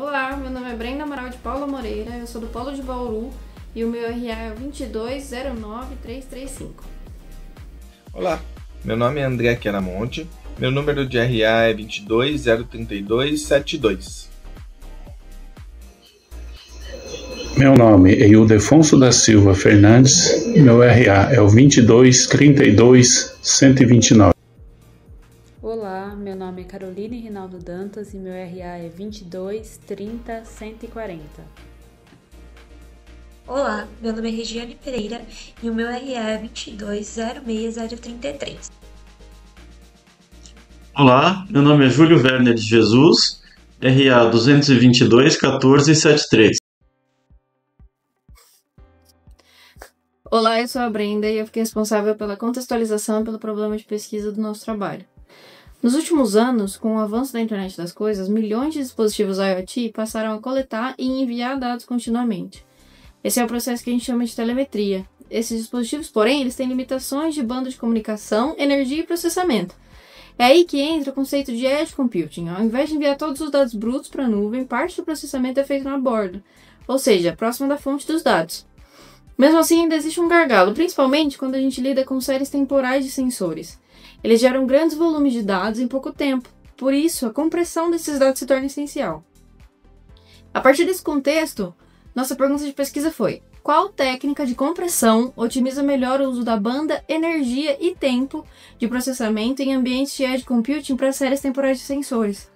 Olá, meu nome é Brenda Amaral de Paula Moreira, eu sou do Polo de Bauru e o meu RA é o 2209335. Olá, meu nome é André Chiaramonte, meu número de RA é 2203272. Meu nome é Ildefonso da Silva Fernandes, meu RA é o 2232129. Olá, meu nome é Caroline Rinaldo Dantas e meu RA é 2230140. Olá, meu nome é Regiane Pereira e o meu RA é 2206033. Olá, meu nome é Júlio Werner de Jesus, RA 2221473. Olá, eu sou a Brenda e eu fiquei responsável pela contextualização e pelo problema de pesquisa do nosso trabalho. Nos últimos anos, com o avanço da internet das coisas, milhões de dispositivos IoT passaram a coletar e enviar dados continuamente. Esse é o processo que a gente chama de telemetria. Esses dispositivos, porém, eles têm limitações de banda de comunicação, energia e processamento. É aí que entra o conceito de Edge Computing. Ao invés de enviar todos os dados brutos para a nuvem, parte do processamento é feito na borda, ou seja, próximo da fonte dos dados. Mesmo assim, ainda existe um gargalo, principalmente quando a gente lida com séries temporais de sensores. Eles geram grandes volumes de dados em pouco tempo, por isso a compressão desses dados se torna essencial. A partir desse contexto, nossa pergunta de pesquisa foi: qual técnica de compressão otimiza melhor o uso da banda, energia e tempo de processamento em ambientes de Edge Computing para séries temporais de sensores?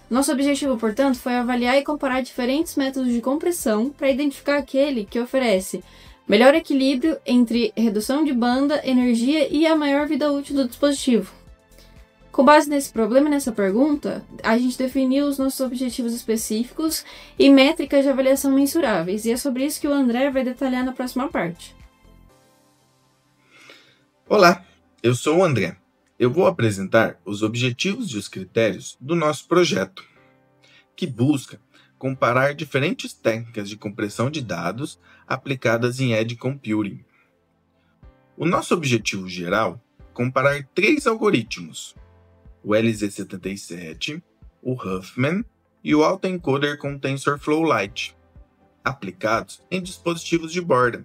Nosso objetivo, portanto, foi avaliar e comparar diferentes métodos de compressão para identificar aquele que oferece melhor equilíbrio entre redução de banda, energia e a maior vida útil do dispositivo. Com base nesse problema e nessa pergunta, a gente definiu os nossos objetivos específicos e métricas de avaliação mensuráveis, e é sobre isso que o André vai detalhar na próxima parte. Olá, eu sou o André. Eu vou apresentar os objetivos e os critérios do nosso projeto, que busca comparar diferentes técnicas de compressão de dados aplicadas em Edge Computing. O nosso objetivo geral é comparar 3 algoritmos: o LZ77, o Huffman e o Autoencoder com TensorFlow Lite, aplicados em dispositivos de borda.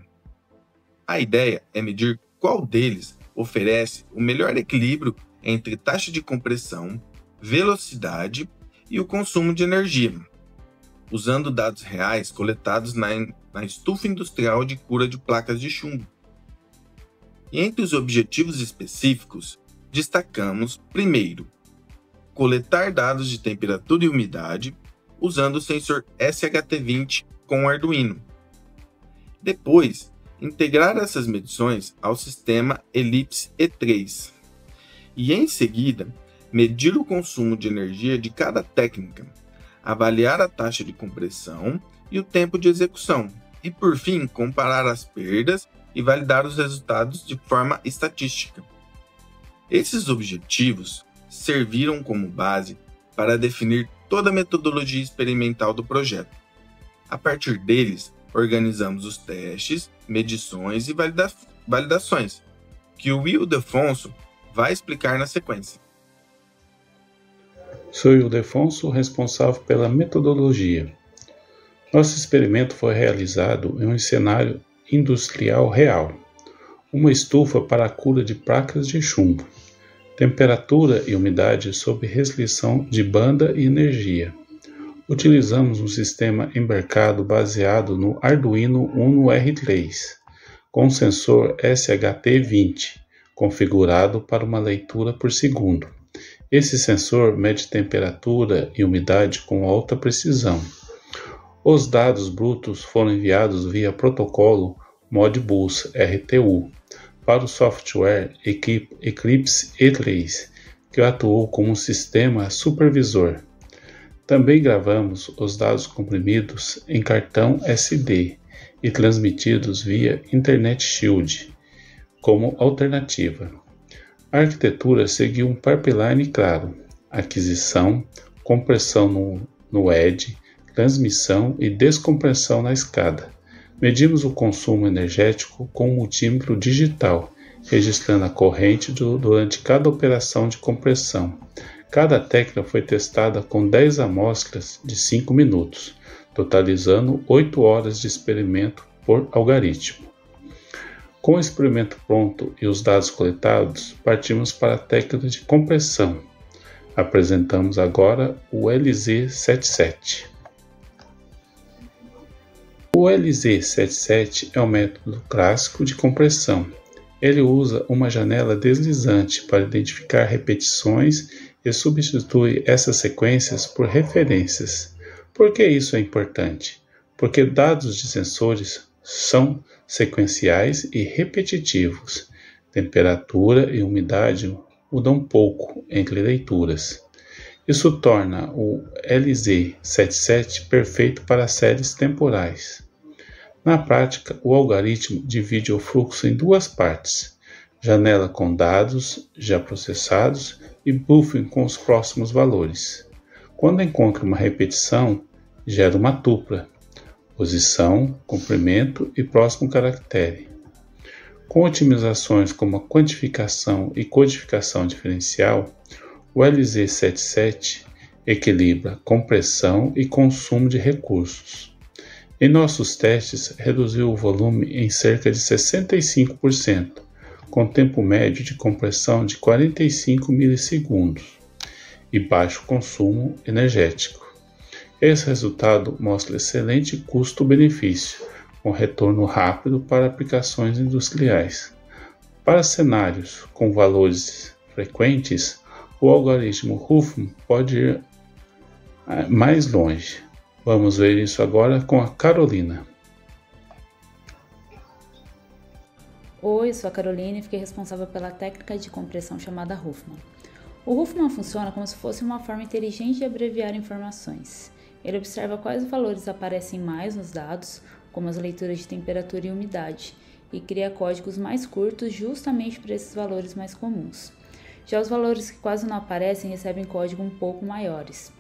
A ideia é medir qual deles oferece o melhor equilíbrio entre taxa de compressão, velocidade e o consumo de energia, usando dados reais coletados na estufa industrial de cura de placas de chumbo. E entre os objetivos específicos, destacamos, primeiro, coletar dados de temperatura e umidade usando o sensor SHT-20 com o Arduino. Depois, integrar essas medições ao sistema Ellipse E3. E em seguida, medir o consumo de energia de cada técnica, avaliar a taxa de compressão e o tempo de execução, e por fim, comparar as perdas e validar os resultados de forma estatística. Esses objetivos serviram como base para definir toda a metodologia experimental do projeto. A partir deles, organizamos os testes, medições e validações, que o Ildefonso vai explicar na sequência. Sou Ildefonso, responsável pela metodologia. Nosso experimento foi realizado em um cenário industrial real. Uma estufa para a cura de placas de chumbo. Temperatura e umidade sob restrição de banda e energia. Utilizamos um sistema embarcado baseado no Arduino Uno R3, com sensor SHT-20, configurado para uma leitura por segundo. Esse sensor mede temperatura e umidade com alta precisão. Os dados brutos foram enviados via protocolo Modbus RTU para o software Eclipse E3, que atuou como um sistema supervisor. Também gravamos os dados comprimidos em cartão SD e transmitidos via Internet Shield como alternativa. A arquitetura seguiu um pipeline claro: aquisição, compressão no Edge, transmissão e descompressão na escada. Medimos o consumo energético com um multímetro digital, registrando a corrente durante cada operação de compressão. Cada técnica foi testada com 10 amostras de 5 minutos, totalizando 8 horas de experimento por algoritmo. Com o experimento pronto e os dados coletados, partimos para a técnica de compressão. Apresentamos agora o LZ77. O LZ77 é um método clássico de compressão. Ele usa uma janela deslizante para identificar repetições e substitui essas sequências por referências. Por que isso é importante? Porque dados de sensores são sequenciais e repetitivos. Temperatura e umidade mudam pouco entre leituras. Isso torna o LZ77 perfeito para séries temporais. Na prática, o algoritmo divide o fluxo em duas partes: janela com dados já processados e buffering com os próximos valores. Quando encontra uma repetição, gera uma tupla: posição, comprimento e próximo caractere. Com otimizações como a quantificação e codificação diferencial, o LZ77 equilibra compressão e consumo de recursos. Em nossos testes, reduziu o volume em cerca de 65%, com tempo médio de compressão de 45 milissegundos e baixo consumo energético. Esse resultado mostra excelente custo-benefício, com retorno rápido para aplicações industriais. Para cenários com valores frequentes, o algoritmo Huffman pode ir mais longe. Vamos ver isso agora com a Carolina. Oi, sou a Caroline e fiquei responsável pela técnica de compressão chamada Huffman. O Huffman funciona como se fosse uma forma inteligente de abreviar informações. Ele observa quais valores aparecem mais nos dados, como as leituras de temperatura e umidade, e cria códigos mais curtos justamente para esses valores mais comuns. Já os valores que quase não aparecem recebem código um pouco maiores.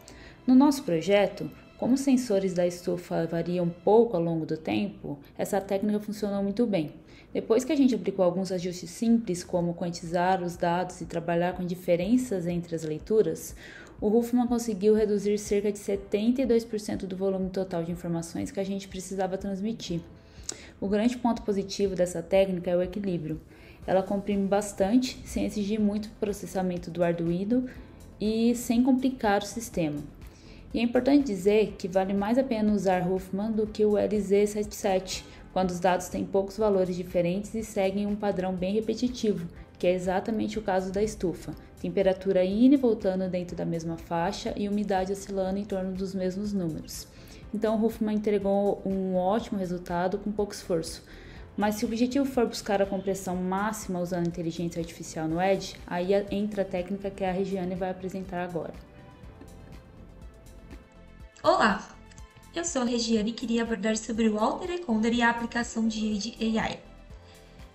No nosso projeto, como os sensores da estufa variam pouco ao longo do tempo, essa técnica funcionou muito bem. Depois que a gente aplicou alguns ajustes simples, como quantizar os dados e trabalhar com diferenças entre as leituras, o Huffman conseguiu reduzir cerca de 72% do volume total de informações que a gente precisava transmitir. O grande ponto positivo dessa técnica é o equilíbrio. Ela comprime bastante, sem exigir muito processamento do Arduino e sem complicar o sistema. E é importante dizer que vale mais a pena usar Huffman do que o LZ77, quando os dados têm poucos valores diferentes e seguem um padrão bem repetitivo, que é exatamente o caso da estufa: temperatura indo e voltando dentro da mesma faixa e umidade oscilando em torno dos mesmos números. Então o Huffman entregou um ótimo resultado com pouco esforço. Mas se o objetivo for buscar a compressão máxima usando inteligência artificial no Edge, aí entra a técnica que a Regiane vai apresentar agora. Olá, eu sou a Regiane e queria abordar sobre o Alter Encoder e a aplicação de Edge AI.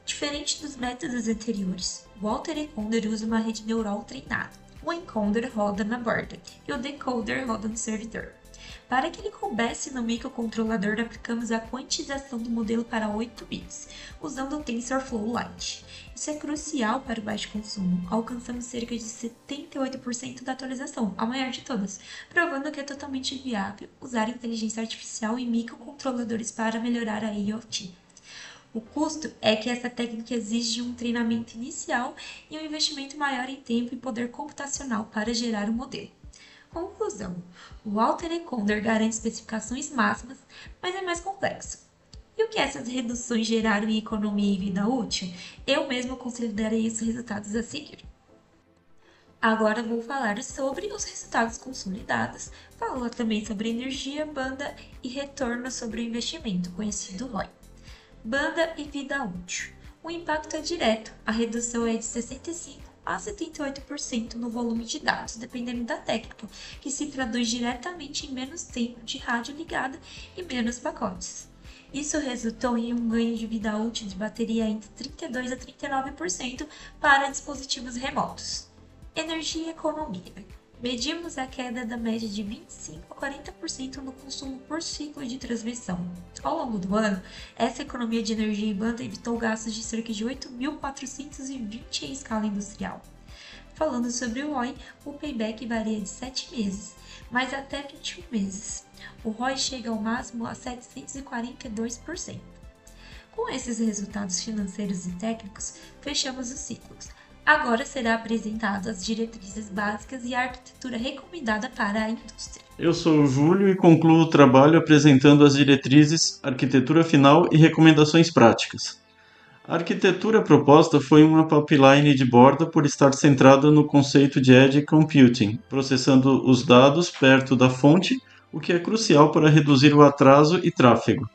Diferente dos métodos anteriores, o Alter Encoder usa uma rede neural treinada. O encoder roda na borda e o decoder roda no servidor. Para que ele coubesse no microcontrolador, aplicamos a quantização do modelo para 8 bits, usando o TensorFlow Lite. Isso é crucial para o baixo consumo. Alcançamos cerca de 78% da atualização, a maior de todas, provando que é totalmente viável usar inteligência artificial em microcontroladores para melhorar a IoT. O custo é que essa técnica exige um treinamento inicial e um investimento maior em tempo e poder computacional para gerar o modelo. Conclusão: o Alter Encoder garante especificações máximas, mas é mais complexo. E o que essas reduções geraram em economia e vida útil? Eu mesmo considerei os resultados a seguir. Agora vou falar sobre os resultados consolidados, falar também sobre energia, banda e retorno sobre o investimento, conhecido ROI. Banda e vida útil. O impacto é direto, a redução é de 65% a 78% no volume de dados, dependendo da técnica, que se traduz diretamente em menos tempo de rádio ligada e menos pacotes. Isso resultou em um ganho de vida útil de bateria entre 32% a 39% para dispositivos remotos. Energia e economia. Medimos a queda da média de 25% a 40% no consumo por ciclo de transmissão. Ao longo do ano, essa economia de energia em banda evitou gastos de cerca de 8.420 em escala industrial. Falando sobre o ROI, o payback varia de 7 meses, mas até 21 meses. O ROI chega ao máximo a 742%. Com esses resultados financeiros e técnicos, fechamos os ciclos. Agora será apresentado as diretrizes básicas e a arquitetura recomendada para a indústria. Eu sou o Júlio e concluo o trabalho apresentando as diretrizes, arquitetura final e recomendações práticas. A arquitetura proposta foi uma pipeline de borda por estar centrada no conceito de Edge Computing, processando os dados perto da fonte, o que é crucial para reduzir o atraso e tráfego.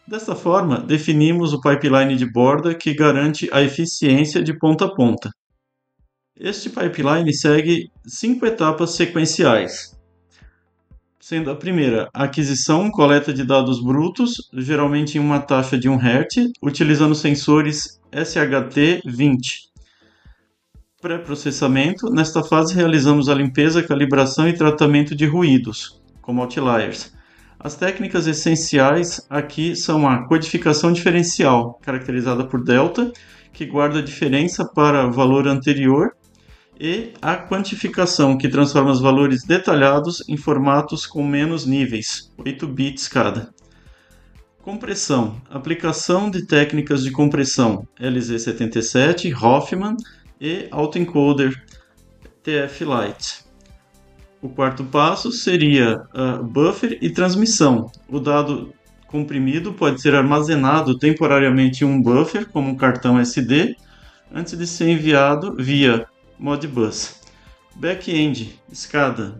Desta forma, definimos o pipeline de borda que garante a eficiência de ponta a ponta. Este pipeline segue 5 etapas sequenciais, sendo a primeira a aquisição, coleta de dados brutos, geralmente em uma taxa de 1 Hz, utilizando sensores SHT-20. Pré-processamento. Nesta fase realizamos a limpeza, calibração e tratamento de ruídos, como outliers. As técnicas essenciais aqui são a codificação diferencial, caracterizada por delta, que guarda a diferença para o valor anterior, e a quantificação, que transforma os valores detalhados em formatos com menos níveis, 8 bits cada. Compressão. Aplicação de técnicas de compressão LZ77, Hoffman e autoencoder TF-Lite. O quarto passo seria buffer e transmissão. O dado comprimido pode ser armazenado temporariamente em um buffer, como um cartão SD, antes de ser enviado via Modbus. Back-end, SCADA.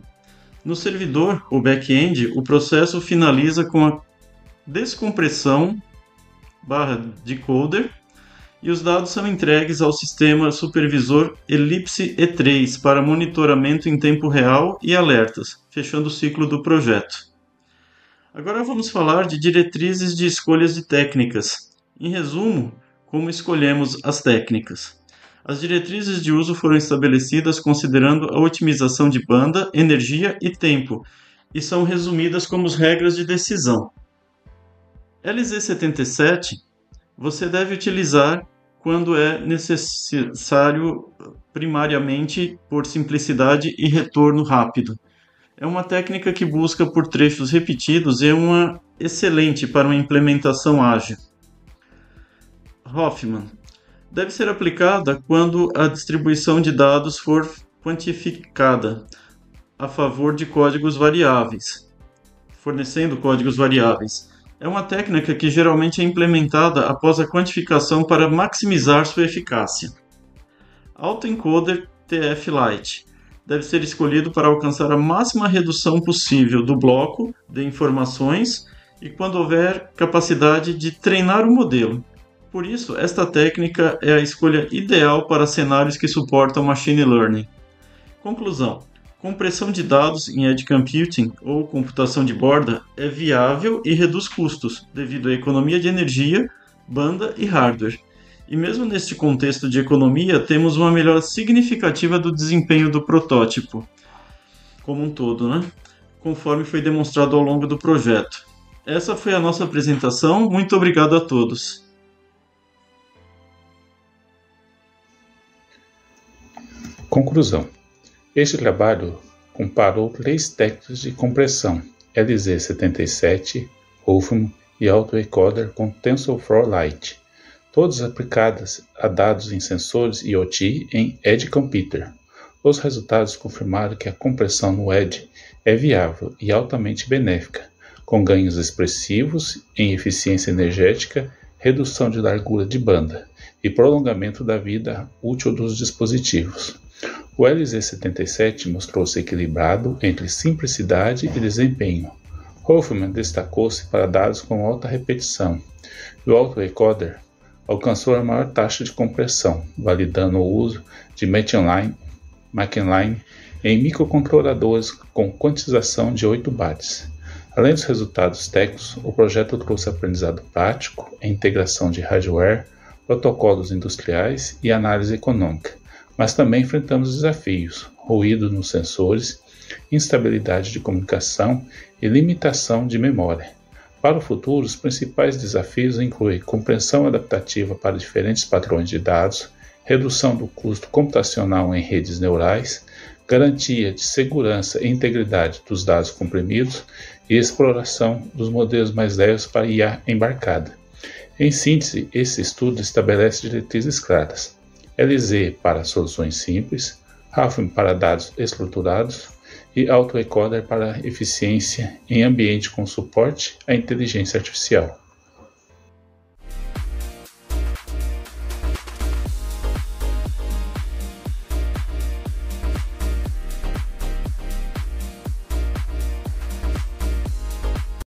No servidor, ou back-end, o processo finaliza com a descompressão /decoder e os dados são entregues ao sistema supervisor Ellipse E3 para monitoramento em tempo real e alertas, fechando o ciclo do projeto. Agora vamos falar de diretrizes de escolhas de técnicas. Em resumo, como escolhemos as técnicas. As diretrizes de uso foram estabelecidas considerando a otimização de banda, energia e tempo, e são resumidas como as regras de decisão. LZ77 você deve utilizar quando é necessário, primariamente por simplicidade e retorno rápido. É uma técnica que busca por trechos repetidos e é uma excelente para uma implementação ágil. Hoffman deve ser aplicada quando a distribuição de dados for quantificada a favor de códigos variáveis, fornecendo códigos variáveis. É uma técnica que geralmente é implementada após a quantificação para maximizar sua eficácia. Autoencoder TF-Lite deve ser escolhido para alcançar a máxima redução possível do bloco de informações e quando houver capacidade de treinar o modelo. Por isso, esta técnica é a escolha ideal para cenários que suportam Machine Learning. Conclusão. Compressão de dados em Edge Computing ou computação de borda é viável e reduz custos, devido à economia de energia, banda e hardware. E mesmo neste contexto de economia, temos uma melhora significativa do desempenho do protótipo, como um todo, conforme foi demonstrado ao longo do projeto. Essa foi a nossa apresentação. Muito obrigado a todos. Conclusão. Este trabalho comparou 3 técnicas de compressão, LZ77, Hoffman e autoencoder com TensorFlow Lite, todas aplicadas a dados em sensores IoT em Edge Computer. Os resultados confirmaram que a compressão no Edge é viável e altamente benéfica, com ganhos expressivos em eficiência energética, redução de largura de banda e prolongamento da vida útil dos dispositivos. O LZ77 mostrou-se equilibrado entre simplicidade e desempenho. Hoffman destacou-se para dados com alta repetição, e o autoencoder alcançou a maior taxa de compressão, validando o uso de Machinline em microcontroladores com quantização de 8 bytes. Além dos resultados técnicos, o projeto trouxe aprendizado prático em integração de hardware, protocolos industriais e análise econômica. Mas também enfrentamos desafios, ruído nos sensores, instabilidade de comunicação e limitação de memória. Para o futuro, os principais desafios incluem compreensão adaptativa para diferentes padrões de dados, redução do custo computacional em redes neurais, garantia de segurança e integridade dos dados comprimidos e exploração dos modelos mais leves para IA embarcada. Em síntese, esse estudo estabelece diretrizes claras: LZ para soluções simples, Huffman para dados estruturados e autoencoder para eficiência em ambiente com suporte à inteligência artificial.